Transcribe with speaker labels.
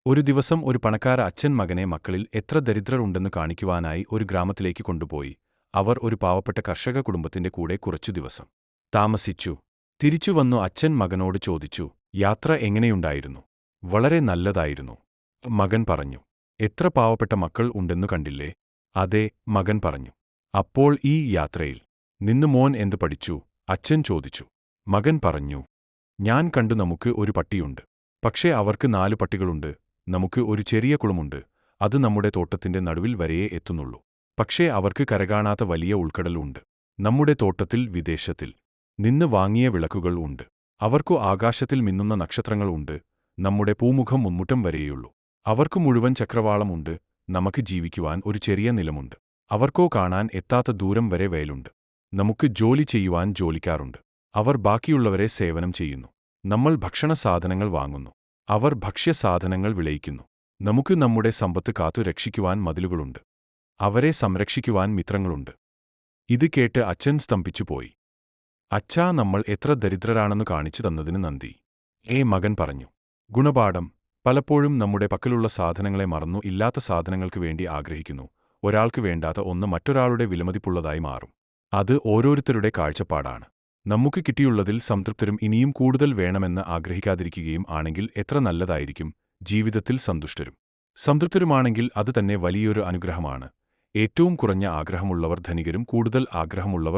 Speaker 1: ഒരു ദിവസം ഒരു പണക്കാര അച്ഛൻ മകനെ മക്കളിൽ എത്ര ദരിദ്രർ ഉണ്ടെന്ന് കാണിക്കുവാനായി ഒരു ഗ്രാമത്തിലേക്ക് കൊണ്ടുപോയി. അവർ ഒരു പാവപ്പെട്ട കർഷക കുടുംബത്തിന്റെ കൂടെ കുറച്ചു ദിവസം താമസിച്ചു. തിരിച്ചുവന്നു അച്ഛൻ മകനോട് ചോദിച്ചു, യാത്ര എങ്ങനെയുണ്ടായിരുന്നു? വളരെ നല്ലതായിരുന്നു, മകൻ പറഞ്ഞു. എത്ര പാവപ്പെട്ട മക്കൾ ഉണ്ടെന്നു കണ്ടില്ലേ? അതെ, മകൻ പറഞ്ഞു. അപ്പോൾ ഈ യാത്രയിൽ നിന്ന് മോൻ എന്ത് പഠിച്ചു? അച്ഛൻ ചോദിച്ചു. മകൻ പറഞ്ഞു, ഞാൻ കണ്ടു, നമുക്ക് ഒരു പട്ടിയുണ്ട്. പക്ഷേ അവർക്ക് 4 പട്ടികളുണ്ട്. നമുക്ക് ഒരു ചെറിയ കുളമുണ്ട്. അത് നമ്മുടെ തോട്ടത്തിന്റെ നടുവിൽ വരെയേ എത്തുന്നുള്ളൂ. പക്ഷേ അവർക്ക് കരകാണാത്ത വലിയ ഉൾക്കടൽ ഉണ്ട്. നമ്മുടെ തോട്ടത്തിൽ വിദേശത്തിൽ നിന്ന് വാങ്ങിയ വിളക്കുകൾ ഉണ്ട്. അവർക്കു ആകാശത്തിൽ മിന്നുന്ന നക്ഷത്രങ്ങൾ ഉണ്ട്. നമ്മുടെ പൂമുഖം മുമ്മുറ്റം വരെയുള്ളൂ. അവർക്കു മുഴുവൻ ചക്രവാളം ഉണ്ട്. നമുക്ക് ജീവിക്കുവാൻ ഒരു ചെറിയ നിലമുണ്ട്. അവർക്കോ കാണാൻ എത്താത്ത ദൂരം വരെ വയലുണ്ട്. നമുക്ക് ജോലി ചെയ്യുവാൻ ജോലിക്കാറുണ്ട്. അവർ ബാക്കിയുള്ളവരെ സേവനം ചെയ്യുന്നു. നമ്മൾ ഭക്ഷണ സാധനങ്ങൾ വാങ്ങുന്നു. അവർ ഭക്ഷ്യസാധനങ്ങൾ വിളയിക്കുന്നു. നമുക്ക് നമ്മുടെ സമ്പത്ത് കാത്തു രക്ഷിക്കുവാൻ മതിലുകളുണ്ട്. അവരെ സംരക്ഷിക്കുവാൻ മിത്രങ്ങളുണ്ട്. ഇത് കേട്ട് അച്ഛൻ സ്തംഭിച്ചുപോയി. അച്ഛാ, നമ്മൾ എത്ര ദരിദ്രരാണെന്ന് കാണിച്ചു തന്നതിന് നന്ദി, മകൻ പറഞ്ഞു. ഗുണപാഠം: പലപ്പോഴും നമ്മുടെ പക്കലുള്ള സാധനങ്ങളെ മറന്നു ഇല്ലാത്ത സാധനങ്ങൾക്ക് വേണ്ടി ആഗ്രഹിക്കുന്നു. ഒരാൾക്ക് വേണ്ടാത്ത ഒന്ന് മറ്റൊരാളുടെ വിലമതിപ്പുള്ളതായി മാറും. അത് ഓരോരുത്തരുടെ കാഴ്ചപ്പാടാണ്. നമുക്ക് കിട്ടിയുള്ളതിൽ സംതൃപ്തരും ഇനിയും കൂടുതൽ വേണമെന്ന് ആഗ്രഹിക്കാതിരിക്കുകയും ആണെങ്കിൽ എത്ര നല്ലതായിരിക്കും. ജീവിതത്തിൽ സന്തുഷ്ടരും സംതൃപ്തരുമാണെങ്കിൽ അത് തന്നെ വലിയൊരു അനുഗ്രഹമാണ്. ഏറ്റവും കുറഞ്ഞ ആഗ്രഹമുള്ളവർ ധനികരും കൂടുതൽ ആഗ്രഹമുള്ളവർ